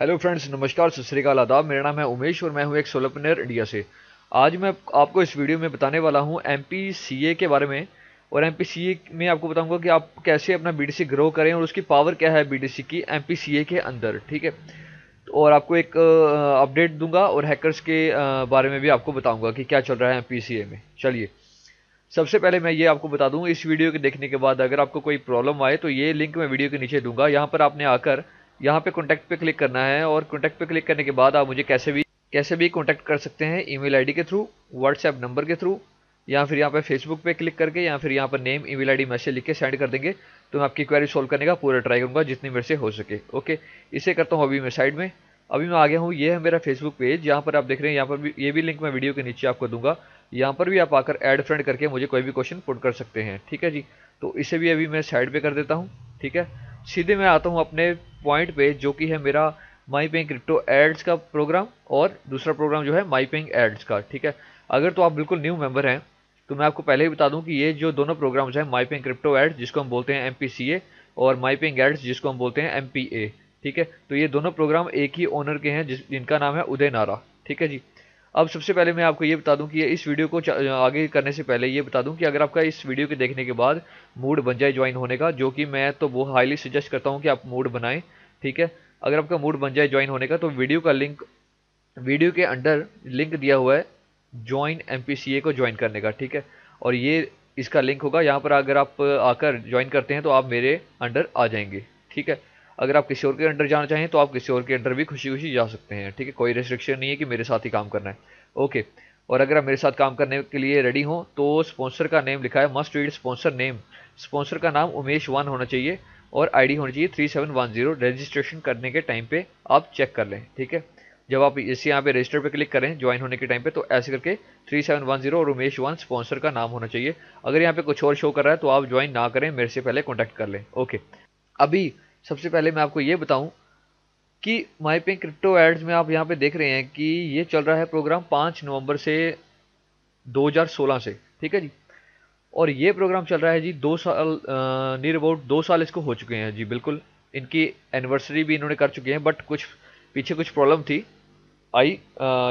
Hello friends, नमस्कार, सत श्री अकाल, आदाब। मेरा नाम है उमेश और मैं हूं एक सोलोप्रेन्योर इंडिया से। आज मैं आपको इस वीडियो में बताने वाला हूं एमपीसीए के बारे में। और एमपीसीए में आपको बताऊंगा कि आप कैसे अपना बीडीसी ग्रो करें और उसकी पावर क्या है बीडीसी की एमपीसीए के अंदर, ठीक है। और आपको एक अपडेट दूंगा और हैकर्स के बारे में भी आपको बताऊंगा कि क्या चल रहा है एमपीसीए में। चलिए, सबसे पहले मैं ये आपको बता दूं, इस वीडियो के देखने के बाद अगर आपको कोई प्रॉब्लम आए तो ये लिंक मैं वीडियो के नीचे दूंगा। यहाँ पर आपने आकर यहाँ पे कॉन्टैक्ट पे क्लिक करना है और कॉन्टैक्ट पे क्लिक करने के बाद आप मुझे कैसे भी कॉन्टैक्ट कर सकते हैं। ईमेल आईडी के थ्रू, व्हाट्सएप नंबर के थ्रू, या फिर यहाँ पे फेसबुक पे क्लिक करके, या फिर यहाँ पर नेम ईमेल आईडी मैसेज लिख के सेंड कर देंगे तो मैं आपकी क्वेरी सॉल्व करने का पूरा ट्राई करूँगा जितनी मेरे से हो सके। ओके, इसे करता हूँ अभी मैं साइड में। अभी मैं आ गया हूँ, ये है मेरा फेसबुक पेज। यहाँ पर आप देख रहे हैं, यहाँ पर भी ये भी लिंक मैं वीडियो के नीचे आपको दूंगा। यहाँ पर भी आप आकर ऐड फ्रेंड करके मुझे कोई भी क्वेश्चन पुट कर सकते हैं, ठीक है जी। तो इसे भी अभी मैं साइड पे कर देता हूँ, ठीक है। सीधे मैं आता हूँ अपने पॉइंट पे, जो कि है मेरा माई पेइंग क्रिप्टो एड्स का प्रोग्राम और दूसरा प्रोग्राम जो है माई पेइंग एड्स का, ठीक है। अगर तो आप बिल्कुल न्यू मेंबर हैं तो मैं आपको पहले ही बता दूं कि ये जो दोनों प्रोग्राम्स हैं, माई पेइंग क्रिप्टो एड्स जिसको हम बोलते हैं एमपीसीए, और माई पेइंग एड्स जिसको हम बोलते हैं एमपीए, ठीक है। तो ये दोनों प्रोग्राम एक ही ओनर के हैं जिनका नाम है उदय नारा, ठीक है जी। अब सबसे पहले मैं आपको ये बता दूं कि इस वीडियो को आगे करने से पहले ये बता दूं कि अगर आपका इस वीडियो के देखने के बाद मूड बन जाए ज्वाइन होने का, जो कि मैं तो वो हाईली सजेस्ट करता हूं कि आप मूड बनाएं, ठीक है। अगर आपका मूड बन जाए ज्वाइन होने का तो वीडियो का लिंक, वीडियो के अंडर लिंक दिया हुआ है ज्वाइन एमपीसीए को ज्वाइन करने का, ठीक है। और ये इसका लिंक होगा, यहाँ पर अगर आप आकर ज्वाइन करते हैं तो आप मेरे अंडर आ जाएंगे, ठीक है। अगर आप किसी और के अंडर जाना चाहें तो आप किसी और के अंडर भी खुशी खुशी जा सकते हैं, ठीक है। कोई रिस्ट्रिक्शन नहीं है कि मेरे साथ ही काम करना है, ओके। और अगर आप मेरे साथ काम करने के लिए रेडी हो तो स्पॉन्सर का नेम लिखा है must read sponsor name. Sponsor का नाम उमेश वन होना चाहिए और आईडी होनी चाहिए 3710। रजिस्ट्रेशन करने के टाइम पे आप चेक कर लें, ठीक है। जब आप इसे यहाँ पे रजिस्टर पे क्लिक करें ज्वाइन होने के टाइम पे तो ऐसे करके 3710 और उमेश वन स्पॉन्सर का नाम होना चाहिए। अगर यहाँ पे कुछ और शो कर रहा है तो आप ज्वाइन ना करें, मेरे से पहले कॉन्टैक्ट कर लें, ओके। अभी सबसे पहले मैं आपको ये बताऊं कि माई पेइंग क्रिप्टो एड्स में आप यहाँ पे देख रहे हैं कि ये चल रहा है प्रोग्राम 5 नवंबर से 2016 से, ठीक है जी। और ये प्रोग्राम चल रहा है जी 2 साल, नियर अबाउट 2 साल इसको हो चुके हैं जी, बिल्कुल। इनकी एनिवर्सरी भी इन्होंने कर चुके हैं, बट कुछ पीछे कुछ प्रॉब्लम थी आई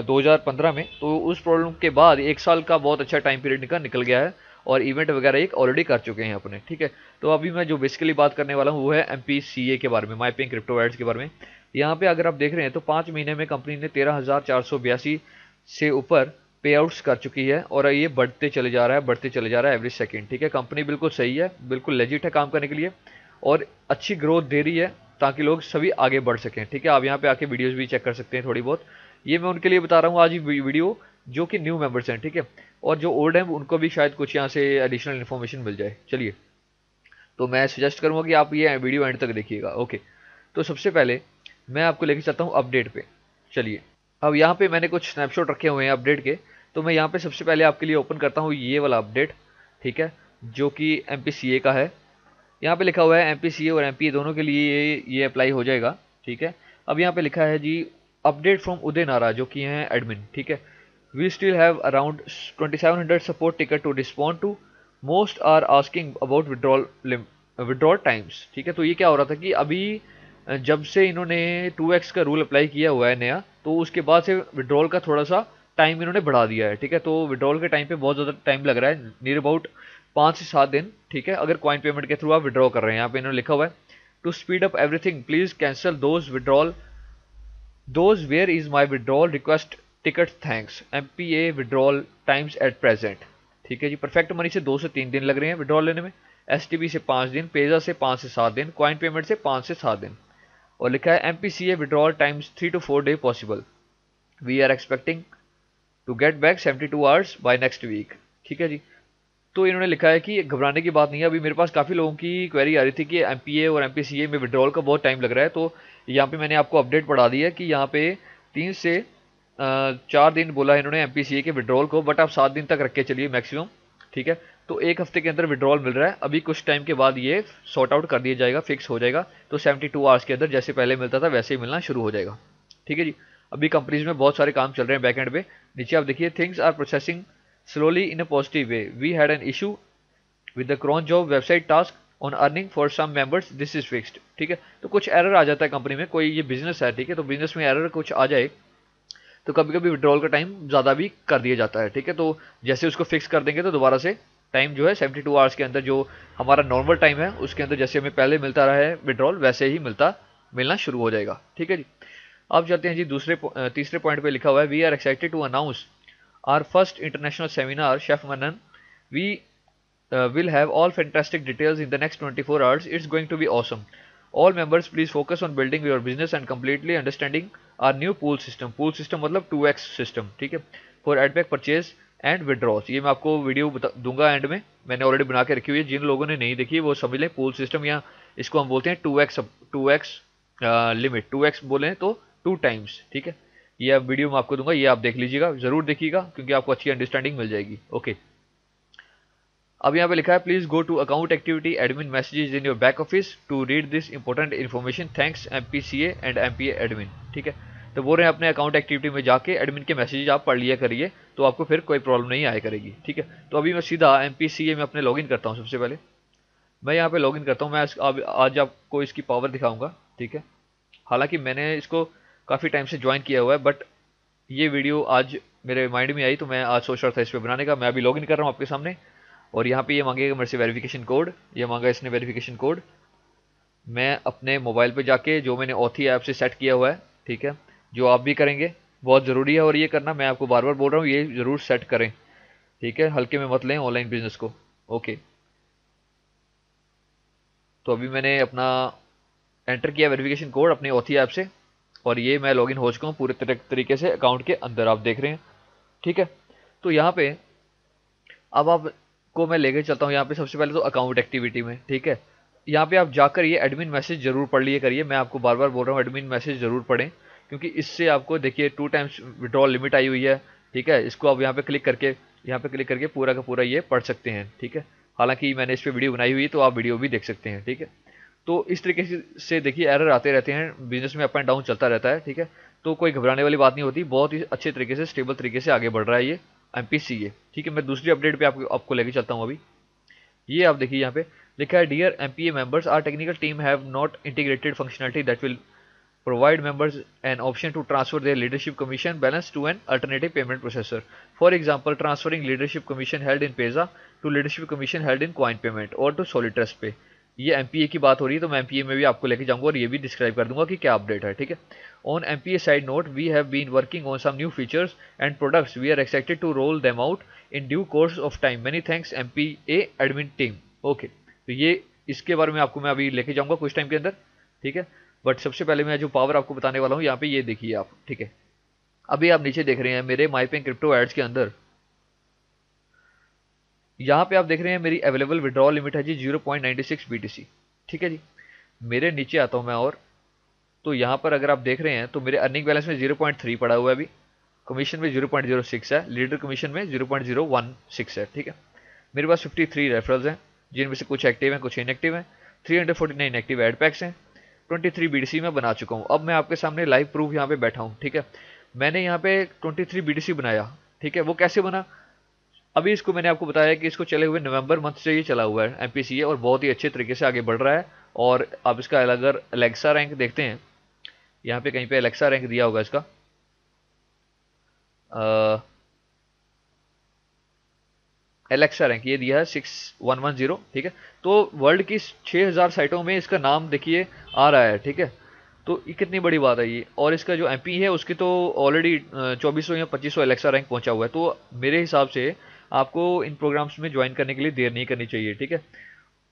2015 में, तो उस प्रॉब्लम के बाद 1 साल का बहुत अच्छा टाइम पीरियड निकल गया है और इवेंट वगैरह एक ऑलरेडी कर चुके हैं अपने, ठीक है। तो अभी मैं जो बेसिकली बात करने वाला हूँ वो है एमपीसीए के बारे में, माई पेइंग क्रिप्टो एड्स के बारे में। यहाँ पे अगर आप देख रहे हैं तो 5 महीने में कंपनी ने 13,482 से ऊपर पे आउट्स कर चुकी है और ये बढ़ते चले जा रहा है, बढ़ते चले जा रहा है एवरी सेकेंड, ठीक है। कंपनी बिल्कुल सही है, बिल्कुल लेजिट है काम करने के लिए और अच्छी ग्रोथ दे रही है ताकि लोग सभी आगे बढ़ सकें, ठीक है। आप यहाँ पे आके वीडियोस भी चेक कर सकते हैं थोड़ी बहुत। ये मैं उनके लिए बता रहा हूँ आज वीडियो जो कि न्यू मेंबर्स हैं, ठीक है। और जो ओल्ड हैं उनको भी शायद कुछ यहाँ से एडिशनल इन्फॉर्मेशन मिल जाए। चलिए, तो मैं सजेस्ट करूँगा कि आप ये वीडियो एंड तक देखिएगा, ओके। तो सबसे पहले मैं आपको लेके चलता हूँ अपडेट पे। चलिए, अब यहाँ पे मैंने कुछ स्नैपशॉट रखे हुए हैं अपडेट के, तो मैं यहाँ पे सबसे पहले आपके लिए ओपन करता हूँ ये वाला अपडेट, ठीक है, जो कि एमपीसीए का है। यहाँ पे लिखा हुआ है एमपीसीए और एमपीए दोनों के लिए ये अप्लाई हो जाएगा, ठीक है। अब यहाँ पे लिखा है जी अपडेट फ्रॉम उदय नारा, जो कि हैं एडमिन, ठीक है। We still have around 2700 support ticket to respond to, most are asking about withdrawal times, ठीक है। तो ये क्या हो रहा था कि अभी जब से इन्होंने 2x का रूल अप्लाई किया हुआ है नया, तो उसके बाद से विड्रॉल का थोड़ा सा टाइम इन्होंने बढ़ा दिया है, ठीक है। तो विड्रॉल के टाइम पे बहुत ज़्यादा टाइम लग रहा है, नियर अबाउट 5 से 7 दिन, ठीक है। अगर कॉइन पेमेंट के थ्रू आप विड्रॉ कर रहे हैं, यहाँ पे इन्होंने लिखा हुआ है to speed up everything please cancel those where is my withdrawal request ticket thanks MPA withdrawal times at present, ठीक है जी। परफेक्ट मनी से 2 से 3 दिन लग रहे हैं विड्रॉल लेने में, एसटीबी से 5 दिन, पेजा से 5 से 7 दिन, कॉइन पेमेंट से 5 से 7 दिन। और लिखा है MPCA withdrawal times 3 to 4 day possible, we are expecting to get back 72 hours by next week, ठीक है जी। तो इन्होंने लिखा है कि घबराने की बात नहीं है। अभी मेरे पास काफ़ी लोगों की क्वेरी आ रही थी कि एमपीए और एमपीसीए में विड्रॉल का बहुत टाइम लग रहा है, तो यहाँ पे मैंने आपको अपडेट पढ़ा दी है कि यहाँ पे 3 से 4 दिन बोला है इन्होंने एमपीसीए के विड्रॉल को, बट आप 7 दिन तक रख के चलिए मैक्सिमम, ठीक है। तो 1 हफ्ते के अंदर विड्रॉल मिल रहा है। अभी कुछ टाइम के बाद ये सॉर्ट आउट कर दिया जाएगा, फिक्स हो जाएगा। तो 72 आवर्स के अंदर जैसे पहले मिलता था वैसे ही मिलना शुरू हो जाएगा, ठीक है जी। अभी कंपनीज में बहुत सारे काम चल रहे हैं बैक एंड पे। नीचे आप देखिए things are processing slowly in a positive way. We had an issue with the cron job website task on earning for some members this is fixed. ठीक है, तो कुछ एरर आ जाता है कंपनी में, कोई ये बिजनेस है, ठीक है, तो बिजनेस में एरर कुछ आ जाए तो कभी कभी विड्रॉल का टाइम ज़्यादा भी कर दिया जाता है। ठीक है, तो जैसे उसको फिक्स कर देंगे तो दोबारा से टाइम जो है 72 आवर्स के अंदर जो हमारा नॉर्मल टाइम है उसके अंदर जैसे हमें पहले मिलता रहा है विड्रॉल वैसे ही मिलना शुरू हो जाएगा। ठीक है जी, अब चलते हैं जी तीसरे पॉइंट पे लिखा हुआ है we are excited to announce our first international seminar chef Manan. We will have all fantastic details in the next 24 hours. It's going to be awesome. All members please focus on building your business and completely understanding our new pool system. Pool system मतलब 2x system, ठीक है, for adback purchase and withdrawals। ये मैं आपको video दूंगा and में, मैंने already बना के रखी हुई है, जिन लोगों ने नहीं देखी वो समझ लें। पूल सिस्टम या इसको हम बोलते हैं 2x लिमिट, 2x बोले तो 2 टाइम्स। ठीक है, ये वीडियो मैं आपको दूंगा, ये आप देख लीजिएगा, जरूर देखिएगा क्योंकि आपको अच्छी अंडरस्टैंडिंग मिल जाएगी। ओके, अब यहाँ पे लिखा है please go to account activity admin messages in your back office to read this important information, thanks MPCA and MPA admin. ठीक है, तो बोल रहे हैं अपने अकाउंट एक्टिविटी में जाके एडमिन के मैसेजेस आप पढ़ लिया करिए तो आपको फिर कोई प्रॉब्लम नहीं आया करेगी। ठीक है, तो अभी मैं सीधा एमपीसीए में अपने लॉगिन करता हूँ। सबसे पहले मैं यहाँ पे लॉगिन करता हूँ। मैं आज आपको इसकी पावर दिखाऊंगा। ठीक है, हालांकि मैंने इसको काफ़ी टाइम से ज्वाइन किया हुआ है बट ये वीडियो आज मेरे माइंड में आई तो मैं आज सोच रहा था इस पर बनाने का। मैं अभी लॉगिन कर रहा हूँ आपके सामने और यहाँ पे ये मांगेगा मेरे से वेरिफिकेशन कोड, ये मांगा इसने वेरिफिकेशन कोड। मैं अपने मोबाइल पे जाके जो मैंने ऑथी ऐप से सेट किया हुआ है, ठीक है, जो आप भी करेंगे, बहुत ज़रूरी है और ये करना, मैं आपको बार बार बोल रहा हूँ ये ज़रूर सेट करें। ठीक है, हल्के में मत लें ऑनलाइन बिजनेस को। ओके, तो अभी मैंने अपना एंटर किया वेरिफिकेशन कोड अपने ऑथी ऐप से और ये मैं लॉगिन हो चुका हूँ पूरे तरीके से अकाउंट के अंदर, आप देख रहे हैं। ठीक है, तो यहाँ पे अब आपको मैं लेके चलता हूँ यहाँ पे सबसे पहले तो अकाउंट एक्टिविटी में। ठीक है, यहाँ पे आप जाकर ये एडमिन मैसेज जरूर पढ़ लिए करिए, मैं आपको बार बार बोल रहा हूँ एडमिन मैसेज जरूर पढ़ें क्योंकि इससे आपको देखिए 2 टाइम्स विड्रॉल लिमिट आई हुई है। ठीक है, इसको आप यहाँ पे क्लिक करके पूरा का पूरा ये पढ़ सकते हैं। ठीक है, हालांकि मैंने इस पर वीडियो बनाई हुई है तो आप वीडियो भी देख सकते हैं। ठीक है, तो इस तरीके से देखिए एरर आते रहते हैं, बिजनेस में अप एंड डाउन चलता रहता है। ठीक है, तो कोई घबराने वाली बात नहीं होती, बहुत ही अच्छे तरीके से स्टेबल तरीके से आगे बढ़ रहा है ये एमपीसीए। ठीक है, मैं दूसरी अपडेट पे आपको लेके चलता हूँ। अभी ये आप देखिए यहाँ पे लिखा है dear MPA members our technical team have not integrated functionality that will provide members an option to transfer their leadership commission balance to an alternative payment processor. For example, transferring leadership commission held in Payza to leadership commission held in Coin Payment or to Solitrust Pay। ये MPa की बात हो रही है तो मैं MPa में भी आपको लेके जाऊंगा और ये भी डिस्क्राइब कर दूंगा कि क्या अपडेट है। ठीक है, on MPA side note we have been working on some new features and products, we are excited to roll them out in due course of time, many thanks MPA admin team. Okay, तो ये इसके बारे में आपको मैं अभी लेके जाऊंगा कुछ टाइम के अंदर। ठीक है, बट सबसे पहले मैं जो पावर आपको बताने वाला हूँ यहाँ पे ये देखिए आप। ठीक है, अभी आप नीचे देख रहे हैं मेरे माईपेन क्रिप्टो एड्स के अंदर, यहाँ पे आप देख रहे हैं मेरी अवेलेबल विड्रॉल लिमिट है जी 0.96 BTC। ठीक है जी, मेरे नीचे आता हूँ मैं और तो यहाँ पर अगर आप देख रहे हैं तो मेरे अर्निंग बैलेंस में 0.3 पड़ा हुआ है, अभी कमीशन में 0.06 है, लीडर कमीशन में 0.016 है। ठीक है, मेरे पास 53 रेफरल्स हैं जिनमें से कुछ एक्टिव हैं कुछ इनएक्टिव हैं, 349 एक्टिव एड पैक्स हैं, 23 BTC में बना चुका हूँ। अब मैं आपके सामने लाइव प्रूफ यहाँ पे बैठा हूँ। ठीक है, मैंने यहाँ पे 23 BTC बनाया। ठीक है, वो कैसे बना, अभी इसको मैंने आपको बताया कि इसको चले हुए नवंबर मंथ से ये चला हुआ है एमपीसीए और बहुत ही अच्छे तरीके से आगे बढ़ रहा है। और आप इसका अगर एलेक्सा रैंक देखते हैं, यहाँ पे कहीं पे एलेक्सा रैंक दिया होगा इसका, एलेक्सा रैंक ये दिया है 6110। ठीक है, तो वर्ल्ड की 6000 साइटों में इसका नाम देखिए आ रहा है। ठीक है, तो ये कितनी बड़ी बात है ये, और इसका जो एमपी है उसकी तो ऑलरेडी 2400 या 2500 एलेक्सा रैंक पहुंचा हुआ है। तो मेरे हिसाब से आपको इन प्रोग्राम्स में ज्वाइन करने के लिए देर नहीं करनी चाहिए। ठीक है,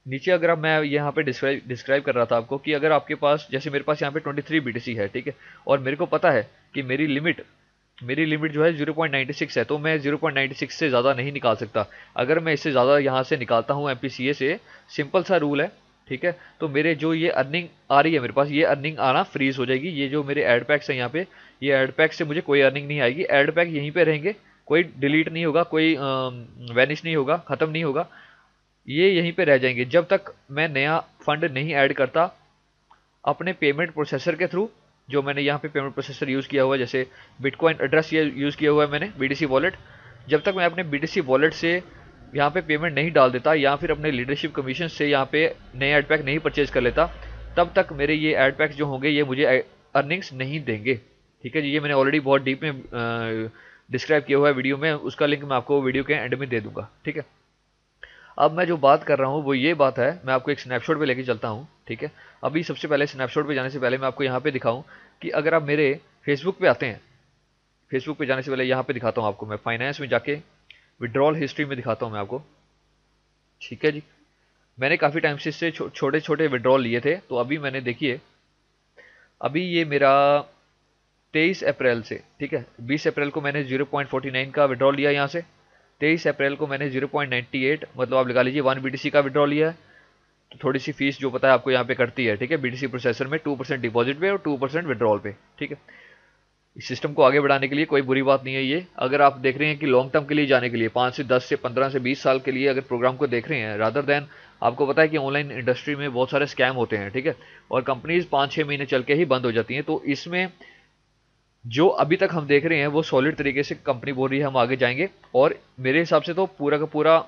नीचे अगर मैं यहाँ पे डिस्क्राइब कर रहा था आपको कि अगर आपके पास जैसे मेरे पास यहाँ पे 23 BTC है। ठीक है, और मेरे को पता है कि मेरी लिमिट जो है 0.96 है, तो मैं 0.96 से ज़्यादा नहीं निकाल सकता। अगर मैं इससे ज़्यादा यहाँ से निकालता हूँ एमपीसीए से, सिंपल सा रूल है। ठीक है, तो मेरे जो ये अर्निंग आ रही है मेरे पास, ये अर्निंग आना फ्रीज हो जाएगी। ये जो मेरे एड पैक्स हैं यहाँ पे, ये एड पैक से मुझे कोई अर्निंग नहीं आएगी। एड पैक यहीं पे रहेंगे, कोई डिलीट नहीं होगा, कोई वैनिश नहीं होगा, ख़त्म नहीं होगा, ये यहीं पे रह जाएंगे जब तक मैं नया फंड नहीं ऐड करता अपने पेमेंट प्रोसेसर के थ्रू। जो मैंने यहाँ पे पेमेंट प्रोसेसर यूज़ किया हुआ है, जैसे बिटकॉइन एड्रेस ये यूज़ किया हुआ है मैंने, बीटीसी वॉलेट, जब तक मैं अपने बीटीसी वॉलेट से यहाँ पे पेमेंट नहीं डाल देता या फिर अपने लीडरशिप कमीशन से यहाँ पे नए एड पैक नहीं परचेज कर लेता, तब तक मेरे ये एड पैक्स जो होंगे ये मुझे अर्निंग्स नहीं देंगे। ठीक है जी, ये मैंने ऑलरेडी बहुत डीप में डिस्क्राइब किया हुआ है वीडियो में, उसका लिंक मैं आपको वीडियो के एंड में दे दूंगा। ठीक है, अब मैं जो बात कर रहा हूँ वो ये बात है, मैं आपको एक स्नैपशॉट पे लेके चलता हूँ। ठीक है, अभी सबसे पहले स्नैपशॉट पे जाने से पहले मैं आपको यहाँ पे दिखाऊँ कि अगर आप मेरे फेसबुक पे आते हैं, फेसबुक पे जाने से पहले यहाँ पे दिखाता हूँ आपको, मैं फाइनेंस में जाके विड्रॉल हिस्ट्री में दिखाता हूँ मैं आपको। ठीक है जी, मैंने काफ़ी टाइम से इससे छोटे छोटे विड्रॉल लिए थे, तो अभी मैंने देखिए, अभी ये मेरा 23 अप्रैल से, ठीक है, 20 अप्रैल को मैंने 0.49 का विड्रॉल लिया यहाँ से, 23 अप्रैल को मैंने 0.98 मतलब आप लगा लीजिए 1 BTC का विड्रॉल लिया है। तो थोड़ी सी फीस जो पता है आपको यहाँ पे कटती है, ठीक है, BTC प्रोसेसर में 2% डिपॉजिट पे और 2% विड्रॉल पे। ठीक है, इस सिस्टम को आगे बढ़ाने के लिए कोई बुरी बात नहीं है ये। अगर आप देख रहे हैं कि लॉन्ग टर्म के लिए जाने के लिए 5 से 10 से 15 से 20 साल के लिए अगर प्रोग्राम को देख रहे हैं, रादर देन, आपको पता है कि ऑनलाइन इंडस्ट्री में बहुत सारे स्कैम होते हैं। ठीक है, और कंपनीज 5-6 महीने चल के ही बंद हो जाती हैं, तो इसमें जो अभी तक हम देख रहे हैं वो सॉलिड तरीके से कंपनी बोल रही है हम आगे जाएंगे, और मेरे हिसाब से तो पूरा का पूरा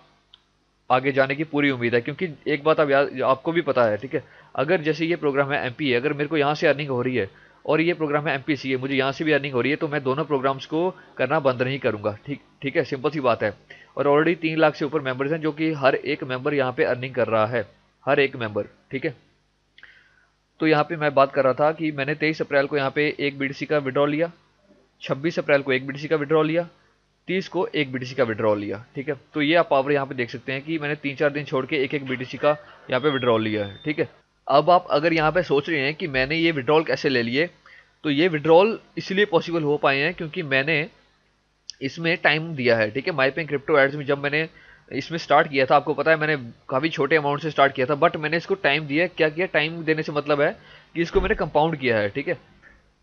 आगे जाने की पूरी उम्मीद है। क्योंकि एक बात आप याद, आपको भी पता है, ठीक है, अगर जैसे ये प्रोग्राम है एमपीए, अगर मेरे को यहाँ से अर्निंग हो रही है और ये प्रोग्राम है एमपीसीए, मुझे यहाँ से भी अर्निंग हो रही है, तो मैं दोनों प्रोग्राम्स को करना बंद नहीं करूंगा। ठीक है, सिंपल सी बात है। और ऑलरेडी 3 लाख से ऊपर मेंबर्स हैं, जो कि हर एक मेंबर यहाँ पे अर्निंग कर रहा है, हर एक मेंबर। ठीक है, तो यहाँ पे मैं बात कर रहा था कि मैंने 23 अप्रैल को यहाँ पे 1 BTC का विड्रॉल लिया, 26 अप्रैल को 1 BTC का विड्रॉल लिया, 30 को 1 BTC का विड्रॉल लिया। ठीक है, तो ये आप पावर यहाँ पे देख सकते हैं कि मैंने 3-4 दिन छोड़ के 1-1 BTC का यहाँ पे विड्रॉल लिया है। ठीक है, अब आप अगर यहाँ पे सोच रहे हैं कि मैंने ये विड्रॉल कैसे ले लिए, तो ये विड्रॉल इसलिए पॉसिबल हो पाए हैं क्योंकि मैंने इसमें टाइम दिया है। ठीक है, माईपेन क्रिप्टो एड्स में जब मैंने इसमें स्टार्ट किया था, आपको पता है मैंने काफ़ी छोटे अमाउंट से स्टार्ट किया था, बट मैंने इसको टाइम दिया। क्या किया, टाइम देने से मतलब है कि इसको मैंने कंपाउंड किया है। ठीक है,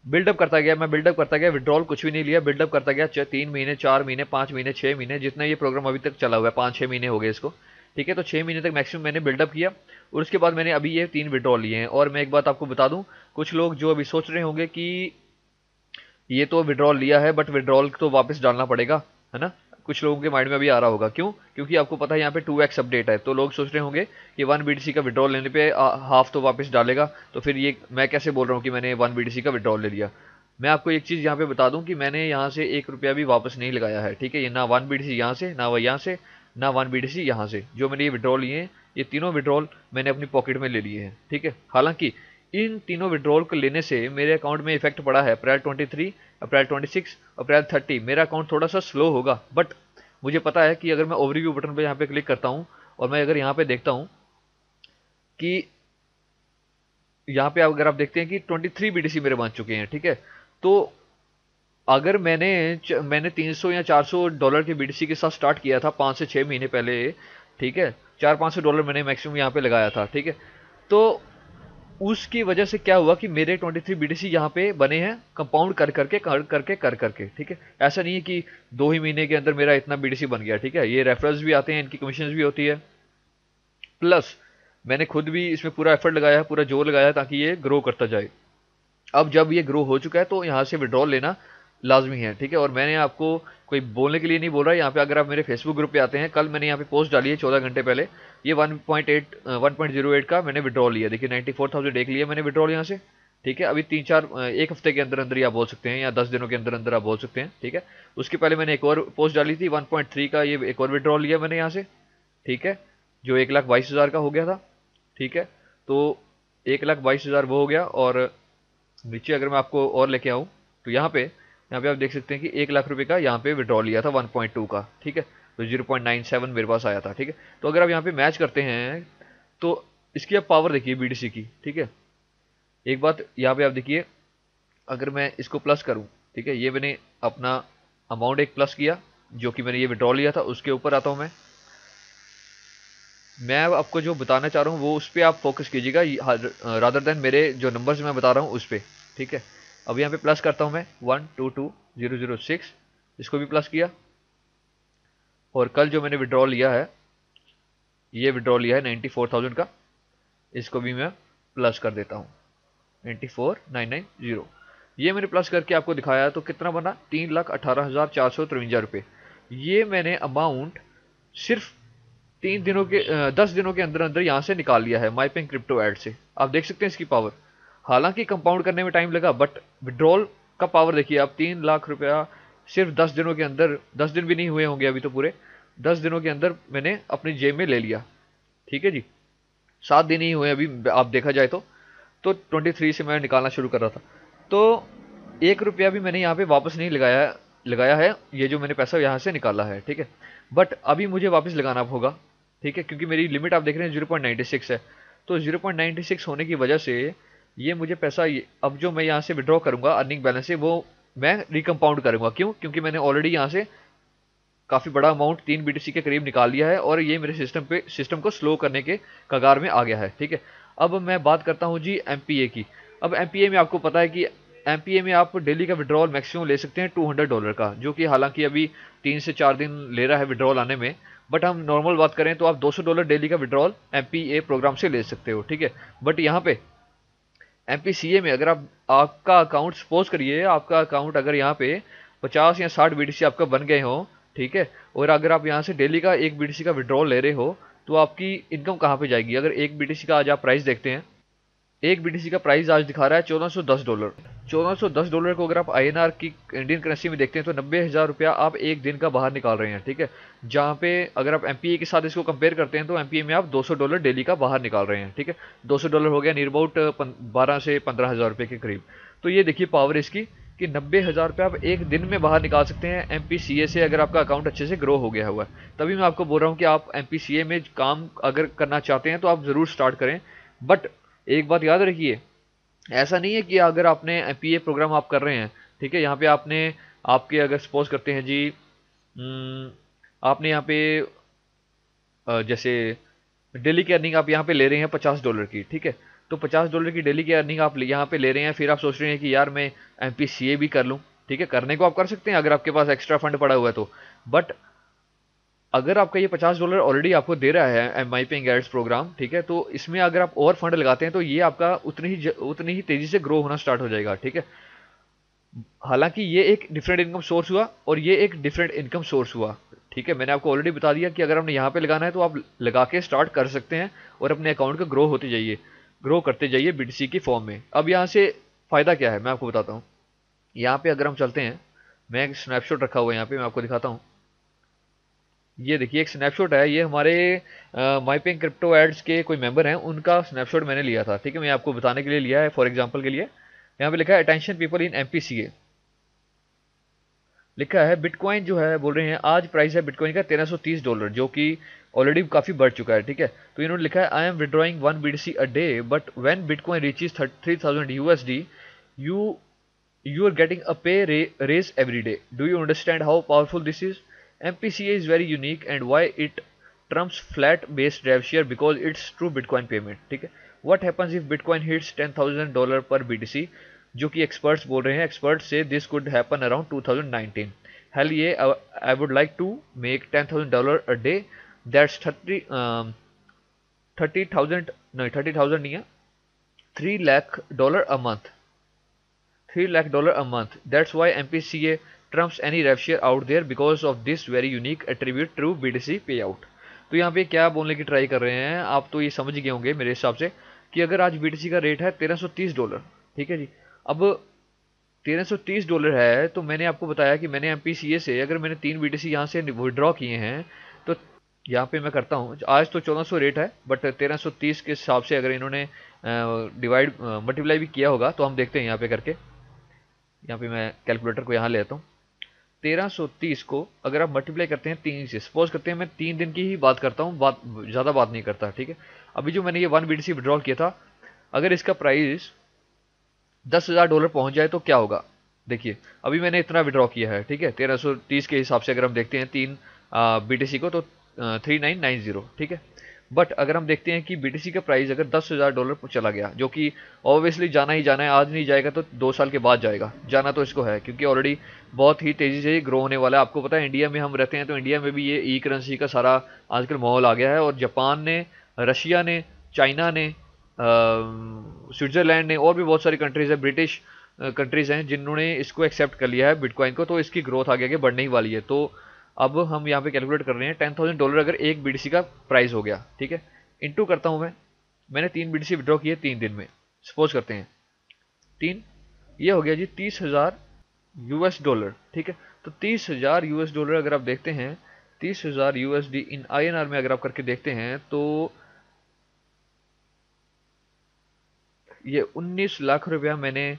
बिल्डअप करता गया, मैं बिल्डअप करता गया, विड्रॉल कुछ भी नहीं लिया, बिल्डअप करता गया 3 महीने, 4 महीने, 5 महीने, 6 महीने, जितना ये प्रोग्राम अभी तक चला हुआ है, 5-6 महीने हो गए इसको। ठीक है, तो 6 महीने तक मैक्सिमम मैंने बिल्डअप किया, और उसके बाद मैंने अभी ये 3 विड्रॉल लिए हैं। और मैं एक बात आपको बता दूं, कुछ लोग जो अभी सोच रहे होंगे कि ये तो विड्रॉल लिया है बट विड्रॉल तो वापस डालना पड़ेगा, है ना, कुछ लोगों के माइंड में अभी आ रहा होगा। क्यों? क्योंकि आपको पता है यहाँ पे 2x अपडेट है, तो लोग सोच रहे होंगे कि 1 BTC का विड्रॉल लेने पे हाफ तो वापस डालेगा, तो फिर ये मैं कैसे बोल रहा हूँ कि मैंने 1 BTC का विड्रॉल ले लिया। मैं आपको एक चीज़ यहाँ पे बता दूं कि मैंने यहाँ से 1 रुपया भी वापस नहीं लगाया है। ठीक है, ये ना 1 BTC यहाँ से, ना वह यहाँ से, ना 1 BTC यहाँ से। जो मैंने ये विड्रॉल लिए हैं, ये तीनों विड्रॉल मैंने अपनी पॉकेट में ले लिए हैं। ठीक है, हालांकि इन तीनों विड्रॉल को लेने से मेरे अकाउंट में इफेक्ट पड़ा है। अप्रैल 23, अप्रैल 26, अप्रैल 30 मेरा अकाउंट थोड़ा सा स्लो होगा, बट मुझे पता है कि अगर मैं ओवरव्यू बटन पे यहाँ पे क्लिक करता हूँ और मैं अगर यहाँ पे देखता हूँ कि यहाँ पे अगर आप देखते हैं कि 23 BTC मेरे बन चुके हैं। ठीक है, तो अगर मैंने 300 या $400 के BTC के साथ स्टार्ट किया था 5 से 6 महीने पहले, ठीक है, $400-500 मैंने मैक्सिमम यहाँ पे लगाया था। ठीक है, तो उसकी वजह से क्या हुआ कि मेरे 23 BTC यहाँ पे बने हैं कंपाउंड कर करके। ठीक है, ऐसा नहीं है कि 2 ही महीने के अंदर मेरा इतना BTC बन गया। ठीक है, ये रेफरल्स भी आते हैं, इनकी कमीशन भी होती है, प्लस मैंने खुद भी इसमें पूरा एफर्ट लगाया है, पूरा जोर लगाया है ताकि ये ग्रो करता जाए। अब जब ये ग्रो हो चुका है तो यहाँ से विड्रॉल लेना लाजमी है। ठीक है, और मैंने आपको कोई बोलने के लिए नहीं बोल रहा, यहाँ पे अगर आप मेरे फेसबुक ग्रुप पे आते हैं, कल मैंने यहाँ पे पोस्ट डाली है 14 घंटे पहले, ये 1.08 का मैंने विड्रॉल लिया। देखिए 94,000 एक लिया मैंने विड्रॉल यहाँ से। ठीक है, अभी 1 हफ्ते के अंदर अंदर ही आप बोल सकते हैं, या 10 दिनों के अंदर अंदर आप बोल सकते हैं। ठीक है, उसके पहले मैंने एक और पोस्ट डाली थी 1.3 का, ये एक और विड्रॉल लिया मैंने यहाँ से। ठीक है, जो 1,22,000 का हो गया था। ठीक है, तो 1,22,000 वो हो गया, और नीचे अगर मैं आपको और लेके आऊँ तो यहाँ पे आप देख सकते हैं कि 1 लाख रुपए का यहाँ पे विड्रॉल लिया था 1.2 का। ठीक है, तो 0.97 मेरे पास आया था। ठीक है, तो अगर आप यहाँ पे मैच करते हैं तो इसकी आप पावर देखिए BTC की। ठीक है, एक बात यहाँ पे आप देखिए, अगर मैं इसको प्लस करूँ, ठीक है, ये मैंने अपना अमाउंट एक प्लस किया जो कि मैंने ये विड्रॉल लिया था, उसके ऊपर आता हूँ मैं आपको जो बताना चाह रहा हूँ वो उस पर आप फोकस कीजिएगा, रादर देन मेरे जो नंबर्स मैं बता रहा हूँ उस पर। ठीक है, अब यहाँ पे प्लस करता हूँ मैं 122,006, इसको भी प्लस किया, और कल जो मैंने विड्रॉल लिया है, ये विड्रॉल लिया है 94,000 का, इसको भी मैं प्लस कर देता हूँ 94,990। ये मैंने प्लस करके आपको दिखाया, तो कितना बना, 3,18,453 रुपये। ये मैंने अमाउंट सिर्फ 10 दिनों के अंदर अंदर यहाँ से निकाल लिया है माईपिंग क्रिप्टो ऐड से। आप देख सकते हैं इसकी पावर। हालांकि कंपाउंड करने में टाइम लगा, बट विड्रॉल का पावर देखिए आप। 3 लाख रुपया सिर्फ 10 दिनों के अंदर, 10 दिन भी नहीं हुए होंगे अभी तो, पूरे 10 दिनों के अंदर मैंने अपनी जेब में ले लिया। ठीक है जी, 7 दिन ही हुए अभी आप देखा जाए तो 23 से मैं निकालना शुरू कर रहा था। तो 1 रुपया भी मैंने यहाँ पे वापस नहीं लगाया लगाया है, ये जो मैंने पैसा यहाँ से निकाला है। ठीक है, बट अभी मुझे वापस लगाना होगा। ठीक है, क्योंकि मेरी लिमिट आप देख रहे हैं 0.96 है। तो 0.96 होने की वजह से ये मुझे पैसा अब जो मैं यहाँ से विड्रॉ करूंगा अर्निंग बैलेंस से, वो मैं रिकम्पाउंड करूंगा। क्यों? क्योंकि मैंने ऑलरेडी यहाँ से काफ़ी बड़ा अमाउंट 3 BTC के करीब निकाल लिया है और ये मेरे सिस्टम को स्लो करने के कगार में आ गया है। ठीक है, अब मैं बात करता हूँ जी MPA की। अब MPA में आपको पता है कि MPA में आप डेली का विड्रॉल मैक्सिमम ले सकते हैं $200 का, जो कि हालांकि अभी 3 से 4 दिन ले रहा है विड्रॉल आने में। बट हम नॉर्मल बात करें तो आप $200 डेली का विड्रॉल MPA प्रोग्राम से ले सकते हो। ठीक है, बट यहाँ पे MPCA में अगर आपका अकाउंट, सपोज करिए आपका अकाउंट अगर यहाँ पे 50 या 60 BTC आपका बन गए हो, ठीक है, और अगर आप यहाँ से डेली का 1 BTC का विड्रॉल ले रहे हो, तो आपकी इनकम कहाँ पे जाएगी? अगर 1 BTC का आज आप प्राइस देखते हैं, 1 BTC का प्राइस आज दिखा रहा है $1410। $1410 को अगर आप INR की इंडियन करेंसी में देखते हैं तो 90,000 रुपया आप एक दिन का बाहर निकाल रहे हैं। ठीक है, जहाँ पे अगर आप MPA के साथ इसको कंपेयर करते हैं तो MPA में आप $200 डेली का बाहर निकाल रहे हैं। ठीक है, $200 हो गया नियर अबाउट 12 से 15,000 रुपये के करीब। तो ये देखिए पावर इसकी कि 90,000 रुपये आप एक दिन में बाहर निकाल सकते हैं MPCA से, अगर आपका अकाउंट अच्छे से ग्रो हो गया हुआ है। तभी मैं आपको बोल रहा हूँ कि आप MPCA में काम अगर करना चाहते हैं तो आप ज़रूर स्टार्ट करें। बट एक बात याद रखिए, ऐसा नहीं है कि अगर आपने MPA प्रोग्राम आप कर रहे हैं, ठीक है, यहाँ पे आपके अगर सपोज करते हैं जी, आपने यहाँ पे जैसे डेली की अर्निंग आप यहाँ पे ले रहे हैं $50 की। ठीक है, तो $50 की डेली की अर्निंग आप यहाँ पे ले रहे हैं, फिर आप सोच रहे हैं कि यार मैं MPCA भी कर लूँ। ठीक है, करने को आप कर सकते हैं अगर आपके पास एक्स्ट्रा फंड पड़ा हुआ है तो। बट अगर आपका ये $50 ऑलरेडी आपको दे रहा है माईपिंग एड्स प्रोग्राम, ठीक है, तो इसमें अगर आप और फंड लगाते हैं तो ये आपका उतनी ही तेजी से ग्रो होना स्टार्ट हो जाएगा। ठीक है, हालांकि ये एक डिफरेंट इनकम सोर्स हुआ और ये एक डिफरेंट इनकम सोर्स हुआ। ठीक है, मैंने आपको ऑलरेडी बता दिया कि अगर हमने यहाँ पे लगाना है तो आप लगा के स्टार्ट कर सकते हैं और अपने अकाउंट को ग्रो करते जाइए BTC की फॉर्म में। अब यहाँ से फ़ायदा क्या है मैं आपको बताता हूँ। यहाँ पे अगर हम चलते हैं, मैं एक स्नैपशॉट रखा हुआ है यहाँ पे, मैं आपको दिखाता हूँ। ये देखिए एक स्नैपशॉट है, ये हमारे माईपिंग क्रिप्टो एड्स के कोई मेंबर हैं, उनका स्नैपशॉट मैंने लिया था। ठीक है, मैं आपको बताने के लिए लिया है, फॉर एग्जांपल के लिए। यहाँ पे लिखा है अटेंशन पीपल इन MPCA, लिखा है बिटकॉइन जो है, बोल रहे हैं आज प्राइस है बिटकॉइन का $1330, जो कि ऑलरेडी काफ़ी बढ़ चुका है। ठीक है, तो इन्होंने लिखा है I am withdrawing 1 BTC a day, but when bitcoin reaches 3000 USD you are getting a pay raise every day. Do you understand how powerful this is? MPCA is very unique and why it trumps flat based rev share because it's true Bitcoin payment. ठीक है, what happens if Bitcoin hits $10,000 per BTC, जो कि experts बोल रहे हैं, experts से this could happen around 2019। Hell yeah I would like to make $10,000 a day, that's 30,000 नहीं 30,000 नहीं है, $3 lakh a month, $3 lakh a month. That's why MPCA trumps any rev share out there because of this very unique attribute true BTC payout. तो यहाँ पे क्या बोलने की try कर रहे हैं आप, तो ये समझ गए होंगे मेरे हिसाब से कि अगर आज BTC का रेट है $1330, ठीक है जी, अब $1330 है, तो मैंने आपको बताया कि मैंने MPCA से अगर मैंने 3 BTC यहाँ से विड्रॉ किए हैं, तो यहाँ पे मैं करता हूँ, आज तो 1400 रेट है, बट 1330 के हिसाब से अगर इन्होंने डिवाइड मल्टीप्लाई भी किया होगा तो हम देखते हैं यहाँ पे करके। यहाँ पे मैं कैलकुलेटर को यहाँ ले आता हूँ। 1330 को अगर आप मल्टीप्लाई करते हैं 3 से, सपोज करते हैं मैं 3 दिन की ही बात करता हूँ, ज़्यादा बात नहीं करता। ठीक है, अभी जो मैंने ये 1 BTC विड्रॉल किया था, अगर इसका प्राइस $10,000 पहुँच जाए तो क्या होगा? देखिए अभी मैंने इतना विड्रॉ किया है। ठीक है, 1330 के हिसाब से अगर हम देखते हैं 3 BTC को तो 3990। ठीक है, बट अगर हम देखते हैं कि BTC का प्राइस अगर $10,000 पर चला गया, जो कि ऑब्वियसली जाना ही जाना है, आज नहीं जाएगा तो 2 साल के बाद जाएगा, जाना तो इसको है क्योंकि ऑलरेडी बहुत ही तेज़ी से ग्रो होने वाला है। आपको पता है इंडिया में हम रहते हैं तो इंडिया में भी ये ई करेंसी का सारा आजकल माहौल आ गया है, और जापान ने, रशिया ने, चाइना ने, स्विट्ज़रलैंड ने और भी बहुत सारी कंट्रीज़ है, ब्रिटिश कंट्रीज़ हैं जिन्होंने इसको एक्सेप्ट कर लिया है बिटकॉइन को, तो इसकी ग्रोथ आगे आगे बढ़ने ही वाली है। तो अब हम यहाँ पे कैलकुलेट कर रहे हैं $10,000 अगर एक बीटीसी का प्राइस हो गया, ठीक है, इंटू करता हूँ मैंने 3 बीटीसी विड्रॉ किए 3 दिन में, सपोज करते हैं 3, ये हो गया जी $30,000, ठीक है। तो $30,000 अगर आप देखते हैं, $30,000 इन INR में अगर आप करके देखते हैं तो ये 19 लाख रुपया मैंने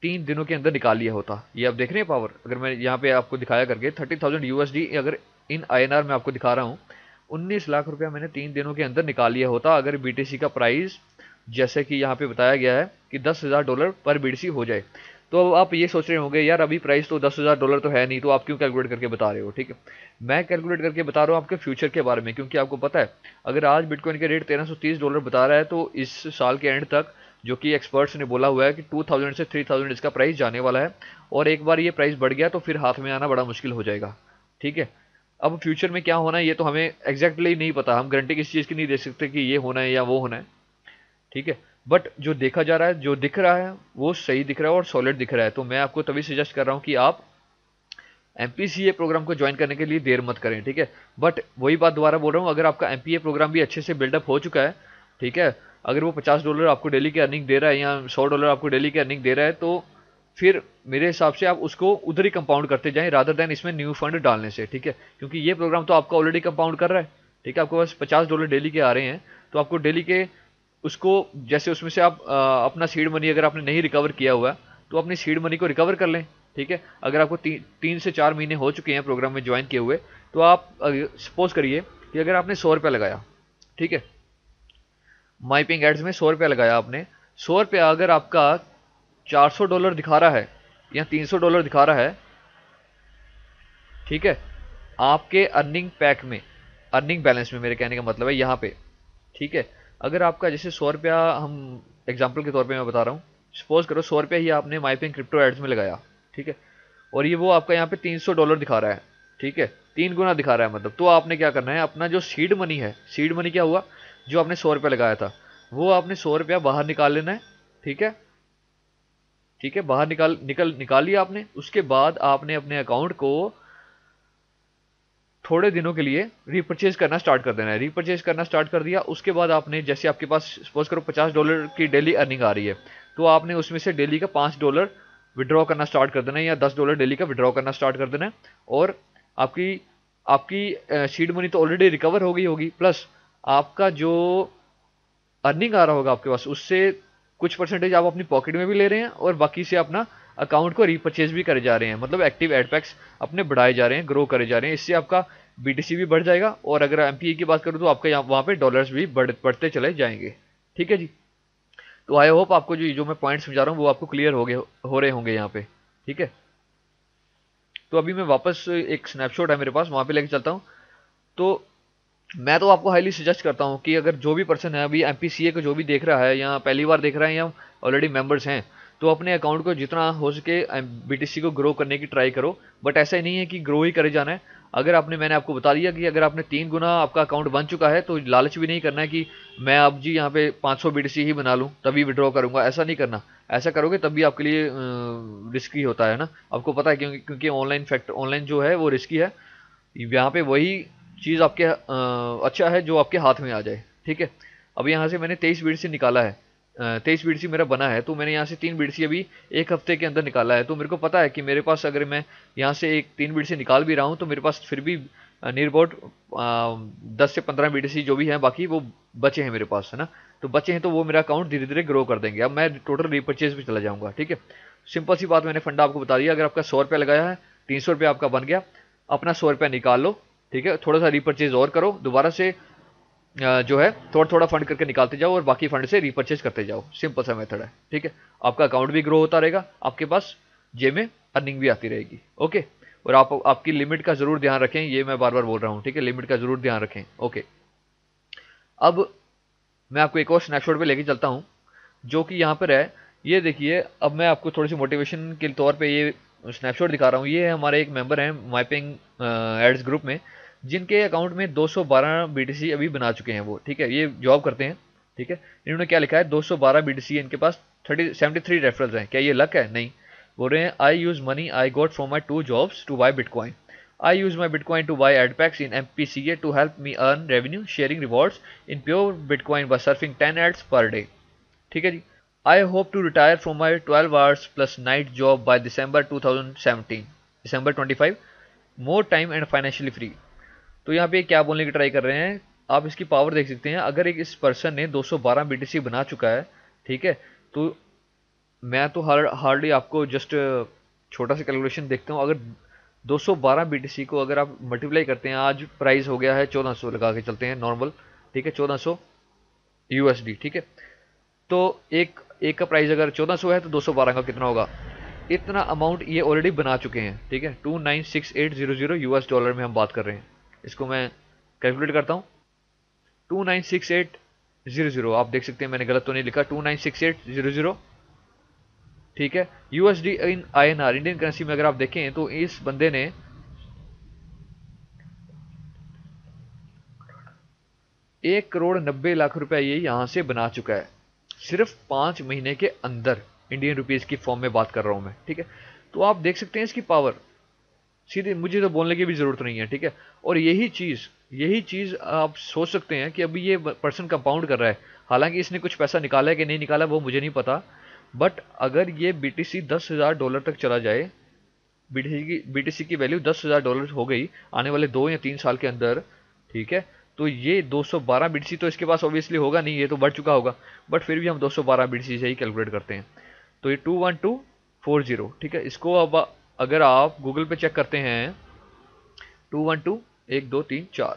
3 दिनों के अंदर निकाल लिया होता। ये आप देख रहे हैं पावर, अगर मैं यहाँ पे आपको दिखाया करके $30,000 अगर इन INR में आपको दिखा रहा हूँ, 19 लाख रुपया मैंने 3 दिनों के अंदर निकाल लिया होता अगर बीटीसी का प्राइस जैसे कि यहाँ पे बताया गया है कि $10,000 पर बीटीसी हो जाए। तो अब आप ये सोच रहे होंगे यार अभी प्राइस तो $10,000 तो है नहीं, तो आप क्यों कैलकुलेट करके बता रहे हो, ठीक है। मैं कैलकुलेट करके बता रहा हूँ आपके फ्यूचर के बारे में, क्योंकि आपको पता है अगर आज बिटकॉइन के रेट $1330 बता रहा है तो इस साल के एंड तक, जो कि एक्सपर्ट्स ने बोला हुआ है कि 2000 से 3000 इसका प्राइस जाने वाला है, और एक बार ये प्राइस बढ़ गया तो फिर हाथ में आना बड़ा मुश्किल हो जाएगा, ठीक है। अब फ्यूचर में क्या होना है ये तो हमें एग्जैक्टली नहीं पता, हम गारंटी किसी चीज़ की नहीं दे सकते कि ये होना है या वो होना है, ठीक है। बट जो देखा जा रहा है, जो दिख रहा है वो सही दिख रहा है और सॉलिड दिख रहा है, तो मैं आपको तभी सजेस्ट कर रहा हूँ कि आप MPCA प्रोग्राम को ज्वाइन करने के लिए देर मत करें, ठीक है। बट वही बात दोबारा बोल रहा हूँ, अगर आपका MPA प्रोग्राम भी अच्छे से बिल्डअप हो चुका है, ठीक है, अगर वो $50 आपको डेली की अर्निंग दे रहा है या $100 आपको डेली की अर्निंग दे रहा है, तो फिर मेरे हिसाब से आप उसको उधर ही कंपाउंड करते जाएं रादर देन इसमें न्यू फंड डालने से, ठीक है। क्योंकि ये प्रोग्राम तो आपका ऑलरेडी कंपाउंड कर रहा है, ठीक है, आपको बस $50 डेली के आ रहे हैं, तो आपको डेली के उसको जैसे उसमें से आप अपना सीड मनी अगर आपने नहीं रिकवर किया हुआ तो अपनी सीड मनी को रिकवर कर लें, ठीक है। अगर आपको 3 से 4 महीने हो चुके हैं प्रोग्राम में ज्वाइन किए हुए, तो आप सपोज करिए कि अगर आपने $100 लगाया, ठीक है, माइपिंग एड्स में $100 लगाया आपने, $100 अगर आपका $400 दिखा रहा है या $300 दिखा रहा है, ठीक है, आपके अर्निंग पैक में, अर्निंग बैलेंस में, मेरे कहने का मतलब है यहाँ पे, ठीक है। अगर आपका जैसे $100 हम एग्जांपल के तौर पे मैं बता रहा हूँ, सपोज करो $100 ही आपने माइपिंग क्रिप्टो एड्स में लगाया, ठीक है, और ये वो आपका यहाँ पे $300 दिखा रहा है, ठीक है, 3 गुना दिखा रहा है मतलब, तो आपने क्या करना है, अपना जो सीड मनी है, सीड मनी क्या हुआ, जो आपने $100 लगाया था वो आपने $100 बाहर निकाल लेना है, ठीक है, ठीक है, बाहर निकाल लिया आपने। उसके बाद आपने अपने अकाउंट को थोड़े दिनों के लिए रीपरचेज करना स्टार्ट कर देना है। रीपरचेज करना स्टार्ट कर दिया, उसके बाद आपने जैसे आपके पास सपोज करो $50 की डेली अर्निंग आ रही है, तो आपने उसमें से डेली का $5 विड्रॉ करना स्टार्ट कर देना है या $10 डेली का विड्रॉ करना स्टार्ट कर देना है। और आपकी आपकी सीड मनी तो ऑलरेडी रिकवर हो गई होगी, प्लस आपका जो अर्निंग आ रहा होगा आपके पास उससे कुछ परसेंटेज आप अपनी पॉकेट में भी ले रहे हैं और बाकी से अपना अकाउंट को रीपरचेज भी करे जा रहे हैं, मतलब एक्टिव एडपैक्स अपने बढ़ाए जा रहे हैं, ग्रो करे जा रहे हैं। इससे आपका BTC भी बढ़ जाएगा, और अगर MPA की बात करूँ तो आपका यहाँ वहाँ पे डॉलर्स भी बढ़ते चले जाएंगे, ठीक है जी। तो आई होप आपको जो मैं पॉइंट समझा रहा हूँ वो आपको क्लियर हो रहे होंगे यहाँ पे, ठीक है। तो अभी मैं वापस एक स्नैपशॉट है मेरे पास, वहाँ पे लेके चलता हूँ। तो मैं तो आपको हाईली सजेस्ट करता हूँ कि अगर जो भी पर्सन है अभी MPCA को जो भी देख रहा है या पहली बार देख रहा है या ऑलरेडी मेंबर्स हैं, तो अपने अकाउंट को जितना हो सके BTC को ग्रो करने की ट्राई करो। बट ऐसा ही नहीं है कि ग्रो ही करे जाना है। अगर मैंने आपको बता दिया कि अगर आपने 3 गुना आपका अकाउंट बन चुका है, तो लालच भी नहीं करना है कि मैं अब जी यहाँ पे 500 BTC ही बना लूँ तभी विड्रॉ करूँगा, ऐसा नहीं करना। ऐसा करोगे तब भी आपके लिए रिस्की होता है ना, आपको पता है, क्योंकि ऑनलाइन जो है वो रिस्की है। यहाँ पे वही चीज़ आपके अच्छा है जो आपके हाथ में आ जाए, ठीक है। अब यहाँ से मैंने 23 BTC निकाला है, 23 BTC मेरा बना है, तो मैंने यहाँ से 3 BTC अभी एक हफ्ते के अंदर निकाला है। तो मेरे को पता है कि मेरे पास अगर मैं यहाँ से 3 BTC निकाल भी रहा हूँ तो मेरे पास फिर भी नियर अबाउट 10 से 15 BTC जो भी हैं बाकी वो बचे हैं मेरे पास, है ना। तो बचे हैं तो वो मेरा अकाउंट धीरे धीरे ग्रो कर देंगे। अब मैं टोटल रीपरचेज भी चला जाऊँगा, ठीक है। सिंपल सी बात, मैंने फंडा आपको बता दिया। अगर आपका $100 लगाया है, $300 आपका बन गया, अपना $100 निकाल लो, ठीक है। थोड़ा सा रीपरचेज और करो, दोबारा से जो है थोड़ा थोड़ा फंड करके निकालते जाओ और बाकी फंड से रीपरचेज करते जाओ। सिंपल सा मेथड है, ठीक है। आपका अकाउंट भी ग्रो होता रहेगा, आपके पास जेब में अर्निंग भी आती रहेगी, ओके। और आपकी लिमिट का जरूर ध्यान रखें, ये मैं बार बार बोल रहा हूँ, ठीक है। लिमिट का जरूर ध्यान रखें, ओके। अब मैं आपको एक और स्नैपशॉट पे लेके चलता हूँ जो कि यहाँ पर है। ये देखिए, अब मैं आपको थोड़ी सी मोटिवेशन के तौर पे ये स्नैपशॉट दिखा रहा हूँ। ये हमारे एक मेंबर हैं माइपिंग एड्स ग्रुप में, जिनके अकाउंट में 212 BTC अभी बना चुके हैं वो, ठीक है। ये जॉब करते हैं, ठीक है। इन्होंने क्या लिखा है, 212 BTC इनके पास 73 रेफरल्स हैं। क्या ये लक है? नहीं। बोल रहे हैं, I use money I got from my 2 jobs to buy bitcoin. I use my bitcoin to buy adpacks in MPCA to help me earn revenue sharing rewards in pure bitcoin by surfing 10 ads per day. ठीक है जी। I hope to retire from my 12 hours plus night job by December 2017, December 25, more time and financially free. तो यहाँ पे क्या बोलने की try कर रहे हैं, आप इसकी पावर देख सकते हैं। अगर एक इस पर्सन ने 212 BTC बना चुका है, ठीक है, तो मैं तो हार्डली आपको जस्ट छोटा सा कैलकुलेशन देखता हूँ। अगर 212 BTC को अगर आप मल्टीप्लाई करते हैं, आज प्राइस हो गया है 1400 लगा के चलते हैं नॉर्मल, ठीक है, 1400 USD, ठीक है। तो एक एक का प्राइस अगर 1400 है तो 212 का कितना होगा, इतना अमाउंट ये ऑलरेडी बना चुके हैं, ठीक है। 296800 US डॉलर में हम बात कर रहे हैं। इसको मैं कैलकुलेट करता हूँ, 296,800, आप देख सकते हैं मैंने गलत तो नहीं लिखा, 296,800, ठीक है। USD इन INR, इंडियन करेंसी में अगर आप देखें तो इस बंदे ने 1,90,00,000 रुपए ये यहां से बना चुका है, सिर्फ 5 महीने के अंदर। इंडियन रुपीज की फॉर्म में बात कर रहा हूं मैं, ठीक है। तो आप देख सकते हैं इसकी पावर, सीधे मुझे तो बोलने की भी जरूरत नहीं है, ठीक है। और यही चीज आप सोच सकते हैं कि अभी ये पर्सन कंपाउंड कर रहा है। हालांकि इसने कुछ पैसा निकाला है कि नहीं निकाला वो मुझे नहीं पता, बट अगर ये BTC $10,000 तक चला जाए, BTC की वैल्यू $10,000 हो गई आने वाले 2 या 3 साल के अंदर, ठीक है, तो ये 212 BTC तो इसके पास ऑब्वियसली होगा नहीं, ये तो बढ़ चुका होगा, बट फिर भी हम 212 BTC से ही कैलकुलेट करते हैं। तो ये 21240, ठीक है। इसको अब अगर आप गूगल पे चेक करते हैं, 212 1 2 3 4,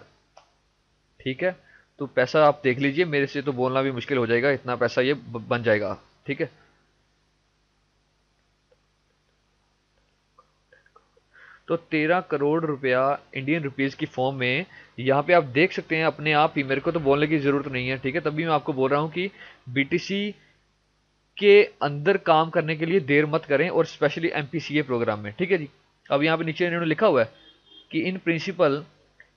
ठीक है। तो पैसा आप देख लीजिए, मेरे से तो बोलना भी मुश्किल हो जाएगा, इतना पैसा ये बन जाएगा, ठीक है। तो 13 करोड़ रुपया इंडियन रुपीज की फॉर्म में यहाँ पे आप देख सकते हैं अपने आप ही। मेरे को तो बोलने की जरूरत नहीं है, ठीक है। तभी मैं आपको बोल रहा हूँ कि BTC के अंदर काम करने के लिए देर मत करें, और स्पेशली MPCA प्रोग्राम में, ठीक है जी। अब यहाँ पे नीचे इन्होंने लिखा हुआ है कि in principle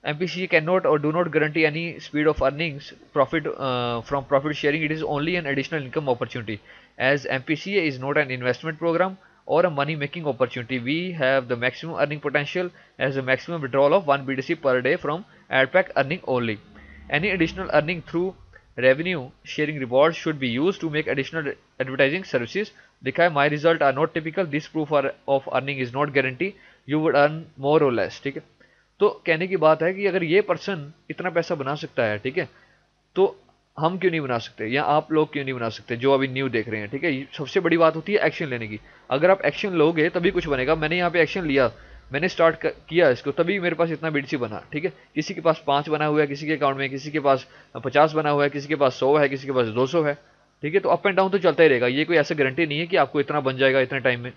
MPCA can not or do not guarantee any speed of earnings profit from profit sharing, it is only an additional income opportunity as MPCA is not an investment program or a money making opportunity. We have the maximum earning potential as a maximum withdrawal of 1 BTC per day from AdPack earning only. Any additional earning through revenue sharing rewards should be used to make additional advertising services. दिखा है my result are not typical, this proof of earning is not guarantee, you would earn more or less, ठीक है। तो कहने की बात है कि अगर ये पर्सन इतना पैसा बना सकता है, ठीक है, तो हम क्यों नहीं बना सकते, या आप लोग क्यों नहीं बना सकते जो अभी न्यू देख रहे हैं, ठीक है। सबसे बड़ी बात होती है एक्शन लेने की। अगर आप एक्शन लोगे तभी कुछ बनेगा। मैंने यहाँ पे एक्शन लिया, मैंने स्टार्ट किया इसको, तभी मेरे पास इतना BTC बना, ठीक है। किसी के पास 5 बना हुआ है, किसी के अकाउंट में, किसी के पास 50 बना हुआ है, किसी के पास 100 है, किसी के पास 200 है, ठीक है। तो अप एंड डाउन तो चलता ही रहेगा, ये कोई ऐसा गारंटी नहीं है कि आपको इतना बन जाएगा इतने टाइम में।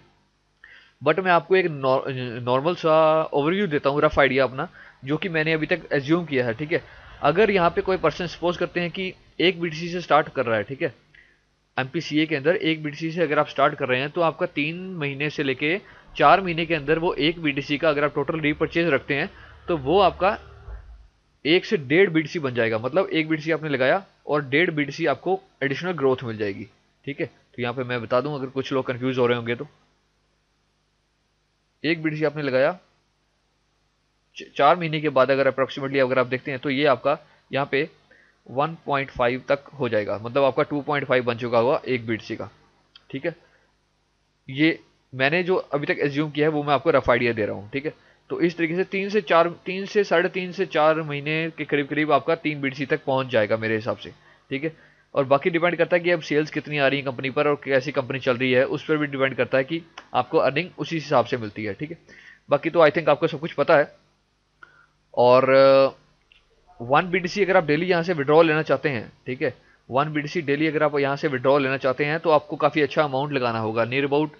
बट मैं आपको एक नॉर्मल सा ओवरव्यू देता हूँ, रफ आइडिया अपना, जो कि मैंने अभी तक एज्यूम किया है, ठीक है। अगर यहाँ पे कोई पर्सन सपोज करते हैं कि 1 BTC से स्टार्ट कर रहा है, ठीक है, MPCA के अंदर 1 BTC से अगर आप स्टार्ट कर रहे हैं, तो आपका 3 महीने से लेके 4 महीने के अंदर वो 1 BTC का अगर आप टोटल रीपरचेज रखते हैं, तो वो आपका 1 से 1.5 BTC बन जाएगा। मतलब 1 BTC आपने लगाया और 1.5 BTC आपको एडिशनल ग्रोथ मिल जाएगी, ठीक है। तो यहाँ पे मैं बता दूं, अगर कुछ लोग कंफ्यूज हो रहे होंगे तो 1 BTC आपने लगाया, 4 महीने के बाद अगर अप्रोक्सीमेटली अगर आप देखते हैं, तो ये आपका यहाँ पे 1.5 तक हो जाएगा। मतलब आपका 2.5 बन चुका होगा 1 BTC का, ठीक है। ये मैंने जो अभी तक एज्यूम किया है वो मैं आपको रफ आइडिया दे रहा हूँ, ठीक है। तो इस तरीके से 3 से 4 महीने के करीब करीब आपका 3 BTC तक पहुंच जाएगा मेरे हिसाब से, ठीक है। और बाकी डिपेंड करता है कि अब सेल्स कितनी आ रही है कंपनी पर और कैसी कंपनी चल रही है, उस पर भी डिपेंड करता है कि आपको अर्निंग उसी हिसाब से मिलती है, ठीक है। बाकी तो आई थिंक आपको सब कुछ पता है। और 1 BTC अगर आप डेली यहाँ से विड्रॉ लेना चाहते हैं, ठीक है, 1 BTC डेली अगर आप यहाँ से विड्रॉ लेना चाहते हैं, तो आपको काफ़ी अच्छा अमाउंट लगाना होगा, नियर अबाउट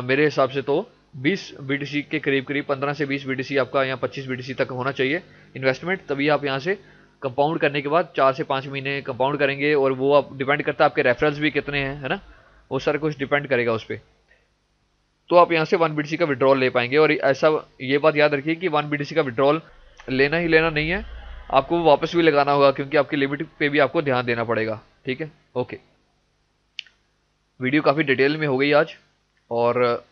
मेरे हिसाब से तो 20 BTC के करीब करीब, 15 से 20 BTC आपका, यहाँ 25 BTC तक होना चाहिए इन्वेस्टमेंट। तभी आप यहाँ से कंपाउंड करने के बाद 4 से 5 महीने कंपाउंड करेंगे, और वो आप डिपेंड करता है आपके रेफरल्स भी कितने हैं, है ना, वो सारा कुछ डिपेंड करेगा उस पर। तो आप यहाँ से 1 BTC का विड्रॉल ले पाएंगे। और ऐसा ये बात याद रखिए कि 1 BTC का विड्रॉल लेना ही लेना नहीं है, आपको वापस भी लगाना होगा, क्योंकि आपकी लिमिट पे भी आपको ध्यान देना पड़ेगा, ठीक है। ओके, वीडियो काफ़ी डिटेल में हो गई आज, और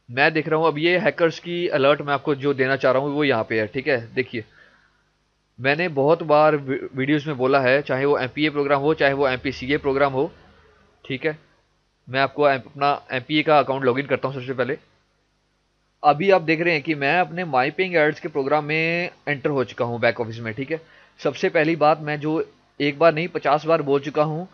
मैं देख रहा हूँ अब ये हैकर्स की अलर्ट मैं आपको जो देना चाह रहा हूँ वो यहाँ पे है, ठीक है। देखिए, मैंने बहुत बार वीडियोस में बोला है, चाहे वो एमपीए प्रोग्राम हो चाहे वो एमपीसीए प्रोग्राम हो, ठीक है। मैं आपको अपना एमपीए का अकाउंट लॉगिन करता हूँ सबसे पहले। अभी आप देख रहे हैं कि मैं अपने माई पेइंग एड्स के प्रोग्राम में एंटर हो चुका हूँ बैक ऑफिस में, ठीक है। सबसे पहली बात मैं जो एक बार नहीं 50 बार बोल चुका हूँ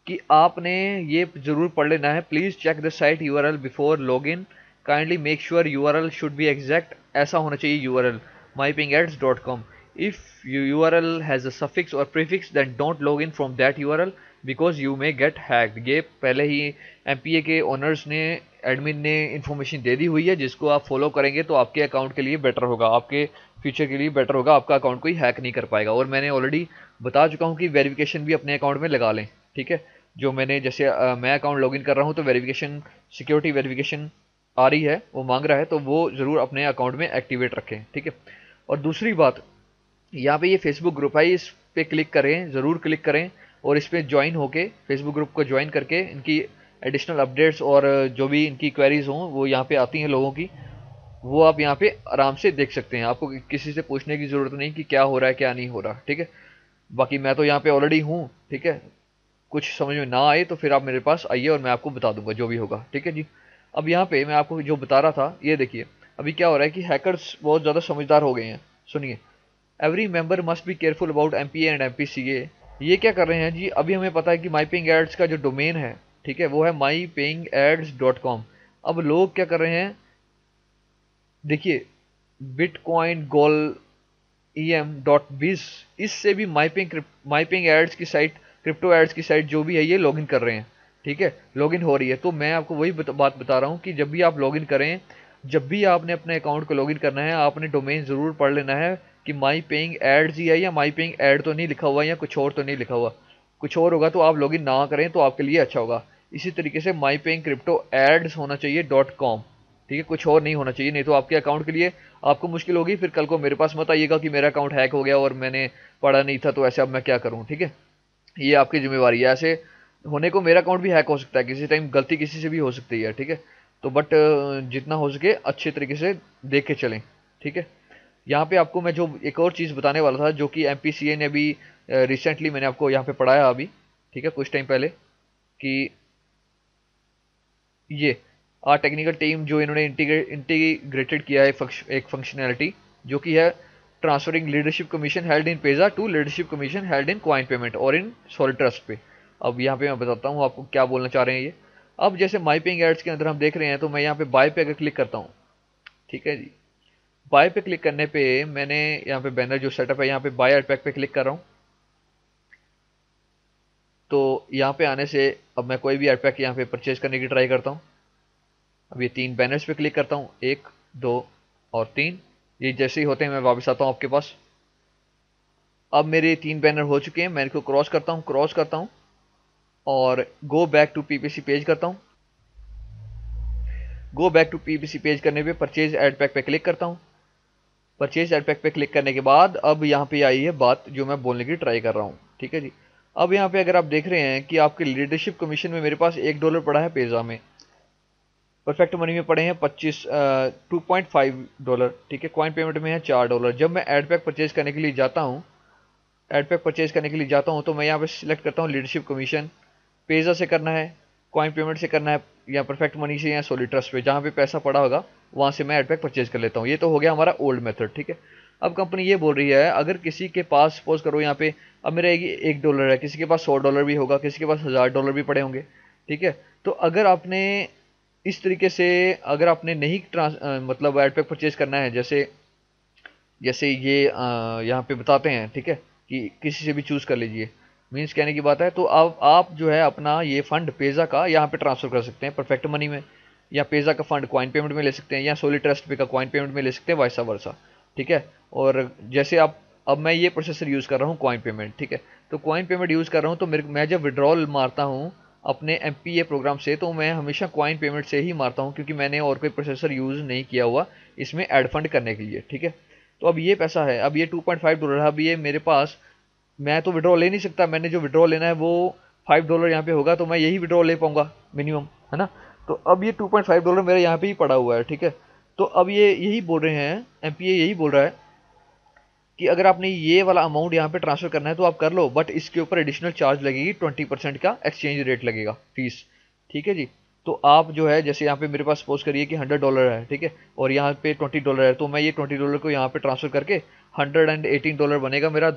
कि आपने ये जरूर पढ़ लेना है, please check the site URL before log in, kindly make sure URL should be exact, ऐसा होना चाहिए URL mypingads.com। if URL has a suffix or prefix then don't log in from that URL because you may get hacked। ये पहले ही MPa के owners ने, admin ने information दे दी हुई है, जिसको आप फॉलो करेंगे तो आपके अकाउंट के लिए बेटर होगा, आपके फ्यूचर के लिए बेटर होगा, आपका अकाउंट कोई हैक नहीं कर पाएगा। और मैंने ऑलरेडी बता चुका हूँ कि वेरिफिकेशन भी अपने अकाउंट में लगा लें, ठीक है। जो मैंने जैसे मैं अकाउंट लॉगिन कर रहा हूँ तो वेरिफिकेशन, सिक्योरिटी वेरिफिकेशन आ रही है, वो मांग रहा है, तो वो ज़रूर अपने अकाउंट में एक्टिवेट रखें, ठीक है। और दूसरी बात, यहाँ पे ये फेसबुक ग्रुप है, इस पे क्लिक करें, ज़रूर क्लिक करें और इस पे ज्वाइन होके फेसबुक ग्रुप को ज्वाइन करके इनकी एडिशनल अपडेट्स और जो भी इनकी क्वेरीज हों वो यहाँ पे आती हैं लोगों की, वो आप यहाँ पे आराम से देख सकते हैं। आपको किसी से पूछने की ज़रूरत नहीं कि क्या हो रहा है क्या नहीं हो रहा, ठीक है। बाकी मैं तो यहाँ पे ऑलरेडी हूँ, ठीक है। कुछ समझ में ना आए तो फिर आप मेरे पास आइए और मैं आपको बता दूंगा जो भी होगा, ठीक है जी। अब यहाँ पे मैं आपको जो बता रहा था, ये देखिए अभी क्या हो रहा है कि हैकर्स बहुत ज़्यादा समझदार हो गए हैं। सुनिए, every member must be careful about MPa and MPCA. ये क्या कर रहे हैं जी, अभी हमें पता है कि माई पेइंग एड्स का जो डोमेन है, ठीक है, वो है mypayingads.com। अब लोग क्या कर रहे हैं, देखिए, बिटकॉइन गोल em.biz, इससे भी माईपिंग एड्स की साइट, क्रिप्टो एड्स की साइट जो भी है, ये लॉगिन कर रहे हैं, ठीक है, लॉगिन हो रही है। तो मैं आपको वही बात बता रहा हूँ कि जब भी आप लॉगिन करें, जब भी आपने अपने अकाउंट को लॉगिन करना है, आपने डोमेन ज़रूर पढ़ लेना है कि माई पेइंग एड्स ही है या माई पेइंग एड तो नहीं लिखा हुआ या कुछ और तो नहीं लिखा हुआ। कुछ और होगा तो आप लॉगिन ना करें तो आपके लिए अच्छा होगा। इसी तरीके से माई पेइंग क्रिप्टो एड्स होना चाहिए .com, ठीक है, कुछ और नहीं होना चाहिए, नहीं तो आपके अकाउंट के लिए आपको मुश्किल होगी। फिर कल को मेरे पास मत आइएगा कि मेरा अकाउंट हैक हो गया और मैंने पढ़ा नहीं था तो ऐसे अब मैं क्या करूं, ठीक है। ये आपकी जिम्मेवारी है, ऐसे होने को मेरा अकाउंट भी हैक हो सकता है, किसी टाइम गलती किसी से भी हो सकती है, ठीक है। तो बट जितना हो सके अच्छे तरीके से देख के चलें, ठीक है। यहाँ पे आपको मैं जो एक और चीज़ बताने वाला था जो कि एमपीसीए ने अभी रिसेंटली मैंने आपको यहाँ पे पढ़ाया अभी, ठीक है, कुछ टाइम पहले, कि ये टेक्निकल टीम जो इन्होंने इंटीग्रेटेड किया है एक फंक्शनैलिटी जो कि है transferring leadership commission held in Payza to leadership commission held in coin payment और इन सॉलिड ट्रस्ट पे। अब यहाँ पे मैं बताता हूँ आपको क्या बोलना चाह रहे हैं ये। अब जैसे माई पेइंग एड्स के अंदर हम देख रहे हैं, तो मैं यहाँ पे बाय पे अगर क्लिक करता हूँ, ठीक है जी, बाय पे क्लिक करने पे मैंने यहाँ पे बैनर जो सेटअप है, यहाँ पे बाय एड पैक पे क्लिक कर रहा हूँ। तो यहाँ पे आने से अब मैं कोई भी एड पैक यहाँ पे परचेज करने की ट्राई करता हूँ। अब ये 3 बैनर्स पे क्लिक करता हूँ, 1 2 और 3। ये जैसे ही होते हैं मैं वापस आता हूँ आपके पास। अब मेरे 3 बैनर हो चुके हैं, मैं इनको क्रॉस करता हूँ और go back to PPC page करता हूँ। Go back to PPC page करने पे परचेज एड पैक पे क्लिक करता हूँ। परचेज एड पैक पे क्लिक करने के बाद अब यहाँ पे आई है बात जो मैं बोलने की ट्राई कर रहा हूँ, ठीक है जी। अब यहाँ पे अगर आप देख रहे हैं कि आपके लीडरशिप कमीशन में मेरे पास $1 पड़ा है पेजा में, परफेक्ट मनी में पड़े हैं 2.5 डॉलर, ठीक है, कॉइन पेमेंट में है $4। जब मैं एड पैक परचेज करने के लिए जाता हूँ, तो मैं यहाँ पे सिलेक्ट करता हूँ लीडरशिप कमीशन, पेजा से करना है, कॉइन पेमेंट से करना है, या परफेक्ट मनी से या सॉलिड ट्रस्ट पे, जहाँ पे पैसा पड़ा होगा वहाँ से मैं एड पैक परचेज कर लेता हूँ। ये तो हो गया हमारा ओल्ड मेथड, ठीक है। अब कंपनी ये बोल रही है अगर किसी के पास सपोज करो यहाँ पे अब मेरा $1 है, किसी के पास $100 भी होगा, किसी के पास $1000 भी पड़े होंगे, ठीक है। तो अगर आपने इस तरीके से, अगर आपने नहीं मतलब एड पैक परचेज करना है, जैसे जैसे ये यहाँ पे बताते हैं, ठीक है, कि किसी से भी चूज कर लीजिए, मीन्स कहने की बात है। तो आप जो है अपना ये फंड पेजा का यहाँ पे ट्रांसफर कर सकते हैं परफेक्ट मनी में, या पेजा का फंड क्वाइन पेमेंट में ले सकते हैं, या सोली ट्रस्ट पे का क्वाइन पेमेंट में ले सकते हैं, वाइसा वर्सा, ठीक है। और जैसे आप, अब मैं ये प्रोसेसर यूज़ कर रहा हूँ क्वाइन पेमेंट, ठीक है। तो क्वाइन पेमेंट यूज़ कर रहा हूँ तो मैं जब विड्रॉल मारता हूँ अपने एमपीए प्रोग्राम से, तो मैं हमेशा क्वाइन पेमेंट से ही मारता हूँ, क्योंकि मैंने और कोई प्रोसेसर यूज़ नहीं किया हुआ इसमें ऐड फंड करने के लिए, ठीक है। तो अब ये पैसा है, अब ये $2.5 है, अब ये मेरे पास, मैं तो विड्रॉ ले नहीं सकता, मैंने जो विड्रॉ लेना है वो $5 यहाँ पे होगा, तो मैं यही विड्रॉ ले पाऊंगा मिनिमम, है ना। तो अब ये $2.5 मेरा यहाँ पे ही पड़ा हुआ है, ठीक है। तो अब ये यही बोल रहे हैं, एमपीए यही बोल रहा है कि अगर आपने ये वाला अमाउंट यहाँ पे ट्रांसफर करना है तो आप कर लो, बट इसके ऊपर एडिशनल चार्ज लगेगी, 20% का एक्सचेंज रेट लगेगा, फीस, ठीक है जी। तो आप जो है, जैसे यहाँ पे मेरे पास सपोज करिए कि $100 है, ठीक है, और यहाँ पे $20 है, तो मैं ये $20 को यहाँ पे ट्रांसफर करके $118 बनेगा मेरा।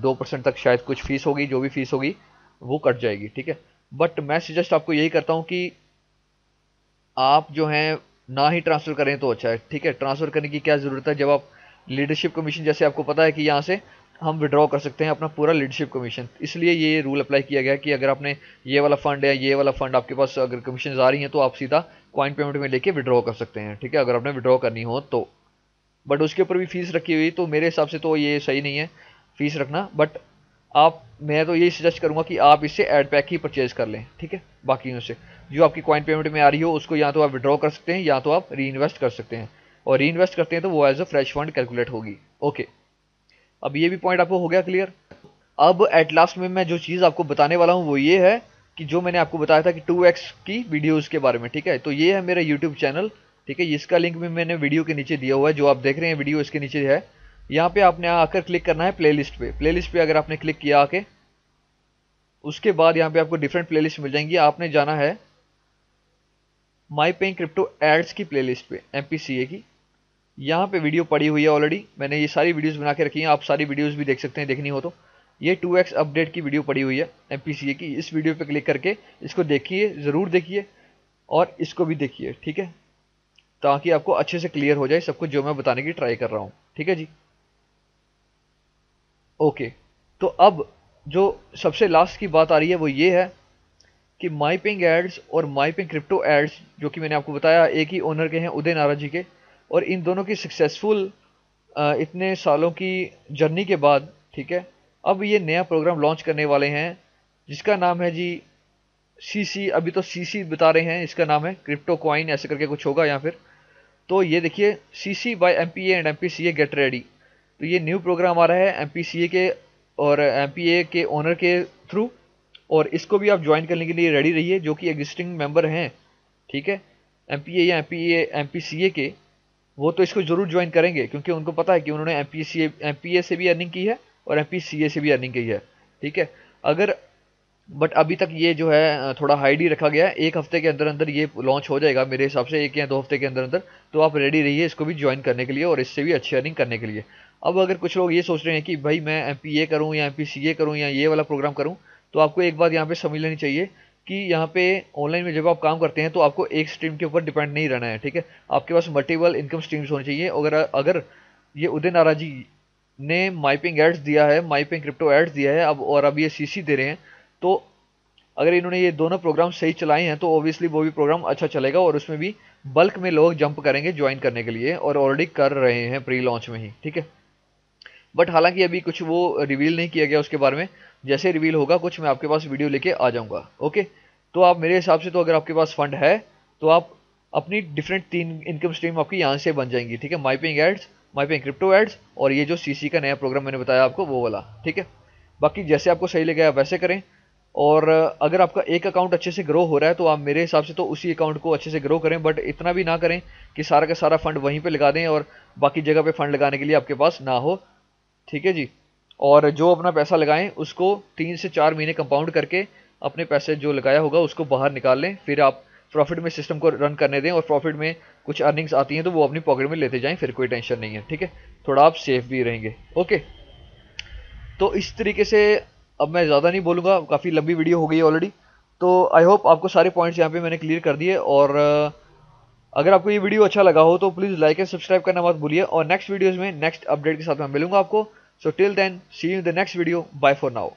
2% तक शायद कुछ फीस होगी, जो भी फीस होगी वो कट जाएगी, ठीक है। बट मैं सजेस्ट आपको यही करता हूँ कि आप जो हैं ना ही ट्रांसफ़र करें तो अच्छा है, ठीक है। ट्रांसफ़र करने की क्या ज़रूरत है, जब आप लीडरशिप कमीशन, जैसे आपको पता है कि यहाँ से हम विड्रॉ कर सकते हैं अपना पूरा लीडरशिप कमीशन, इसलिए ये रूल अप्लाई किया गया है कि अगर आपने ये वाला फंड या ये वाला फंड आपके पास अगर कमीशन आ रही हैं तो आप सीधा कॉइन पेमेंट में लेके विड्रॉ कर सकते हैं, ठीक है, अगर आपने विड्रॉ करनी हो तो। बट उसके ऊपर भी फीस रखी हुई, तो मेरे हिसाब से तो ये सही नहीं है फीस रखना। बट आप, मैं तो यही सजेस्ट करूंगा कि आप इससे एड पैक ही परचेज कर लें, ठीक है। बाकियों से जो आपकी कॉइन पेमेंट में आ रही हो उसको या तो आप विड्रॉ कर सकते हैं या तो आप री इन्वेस्ट कर सकते हैं, और री इन्वेस्ट करते हैं तो वो as a fresh fund calculate होगी। ओके, अब ये भी पॉइंट आपको हो गया क्लियर। अब एट लास्ट में मैं जो चीज़ आपको बताने वाला हूँ वो ये है कि जो मैंने आपको बताया था कि 2x की वीडियोज़ के बारे में, ठीक है। तो ये है मेरा यूट्यूब चैनल, ठीक है, इसका लिंक भी मैंने वीडियो के नीचे दिया हुआ है, जो आप देख रहे हैं वीडियो इसके नीचे है। यहाँ पे आपने आकर क्लिक करना है प्लेलिस्ट पे। प्लेलिस्ट पे अगर आपने क्लिक किया आके, उसके बाद यहाँ पे आपको डिफरेंट प्लेलिस्ट मिल जाएंगी। आपने जाना है माई पेइंग क्रिप्टो एड्स की प्लेलिस्ट पे, एमपीसीए की। यहाँ पे वीडियो पड़ी हुई है ऑलरेडी, मैंने ये सारी वीडियोस बना के रखी हैं, आप सारी वीडियोस भी देख सकते हैं देखनी हो तो। ये 2x अपडेट की वीडियो पड़ी हुई है एमपीसीए की, इस वीडियो पे क्लिक करके इसको देखिए, ज़रूर देखिए, और इसको भी देखिए, ठीक है, ताकि आपको अच्छे से क्लियर हो जाए सब कुछ जो मैं बताने की ट्राई कर रहा हूँ, ठीक है जी। ओके, तो अब जो सबसे लास्ट की बात आ रही है वो ये है कि माई पिंग एड्स और माई पिंग क्रिप्टो एड्स, जो कि मैंने आपको बताया एक ही ओनर के हैं, उदय नारा जी के, और इन दोनों की सक्सेसफुल इतने सालों की जर्नी के बाद, ठीक है, अब ये नया प्रोग्राम लॉन्च करने वाले हैं जिसका नाम है जी सीसी। अभी तो सीसी बता रहे हैं, इसका नाम है क्रिप्टो कॉइन ऐसे करके कुछ होगा, या फिर तो ये देखिए CC by MPA and MPCA get ready. तो ये न्यू प्रोग्राम आ रहा है एमपीसीए के और एमपीए के ओनर के थ्रू, और इसको भी आप ज्वाइन करने के लिए रेडी रहिए जो कि एग्जिस्टिंग मेंबर हैं, ठीक है, एमपीए या एमपीसीए के, वो तो इसको जरूर ज्वाइन करेंगे क्योंकि उनको पता है कि उन्होंने एमपीए से भी अर्निंग की है और एमपीसीए से भी अर्निंग की है, ठीक है। अगर बट अभी तक ये जो है थोड़ा हाइड ही रखा गया है, एक हफ्ते के अंदर अंदर ये लॉन्च हो जाएगा मेरे हिसाब से, 1 या 2 हफ्ते के अंदर अंदर। तो आप रेडी रहिए इसको भी ज्वाइन करने के लिए और इससे भी अच्छी अर्निंग करने के लिए। अब अगर कुछ लोग ये सोच रहे हैं कि भाई मैं एमपीए करूं या एमपीसीए करूं या ये वाला प्रोग्राम करूं, तो आपको एक बात यहाँ पे समझ लेनी चाहिए कि यहाँ पे ऑनलाइन में जब आप काम करते हैं तो आपको एक स्ट्रीम के ऊपर डिपेंड नहीं रहना है, ठीक है। आपके पास मल्टीपल इनकम स्ट्रीम्स होनी चाहिए। अगर ये उदय नारा जी ने माइपिंग एड्स दिया है, माइपिंग क्रिप्टो एड्स दिया है अब, और अब ये सीसी दे रहे हैं, तो अगर इन्होंने ये दोनों प्रोग्राम सही चलाए हैं तो ऑब्वियसली वो भी प्रोग्राम अच्छा चलेगा और उसमें भी बल्क में लोग जंप करेंगे ज्वाइन करने के लिए, और ऑलरेडी कर रहे हैं प्री लॉन्च में ही, ठीक है। बट हालांकि अभी कुछ वो रिवील नहीं किया गया उसके बारे में, जैसे रिवील होगा कुछ मैं आपके पास वीडियो लेके आ जाऊंगा। ओके, तो आप मेरे हिसाब से तो अगर आपके पास फंड है तो आप अपनी डिफरेंट 3 इनकम स्ट्रीम आपकी यहाँ से बन जाएंगी, ठीक है। माइपिंग एड्स, माइपिंग क्रिप्टो एड्स, और ये जो सीसी का नया प्रोग्राम मैंने बताया आपको वो वाला, ठीक है। बाकी जैसे आपको सही लगे आप वैसे करें, और अगर आपका एक अकाउंट अच्छे से ग्रो हो रहा है तो आप मेरे हिसाब से तो उसी अकाउंट को अच्छे से ग्रो करें, बट इतना भी ना करें कि सारा का सारा फंड वहीं पे लगा दें और बाकी जगह पे फंड लगाने के लिए आपके पास ना हो, ठीक है जी। और जो अपना पैसा लगाएं उसको 3 से 4 महीने कंपाउंड करके अपने पैसे जो लगाया होगा उसको बाहर निकाल लें, फिर आप प्रॉफिट में सिस्टम को रन करने दें, और प्रॉफिट में कुछ अर्निंग्स आती हैं तो वो अपनी पॉकेट में लेते जाएं, फिर कोई टेंशन नहीं है, ठीक है। थोड़ा आप सेफ भी रहेंगे। ओके, तो इस तरीके से अब मैं ज़्यादा नहीं बोलूँगा, काफ़ी लंबी वीडियो हो गई है ऑलरेडी। तो आई होप आपको सारे पॉइंट्स यहाँ पे मैंने क्लियर कर दिए, और अगर आपको ये वीडियो अच्छा लगा हो तो प्लीज़ लाइक एंड सब्सक्राइब करना मत भूलिए, और नेक्स्ट वीडियोज़ में नेक्स्ट अपडेट के साथ मैं मिलूंगा आपको। So till then see you in the next video, bye for now.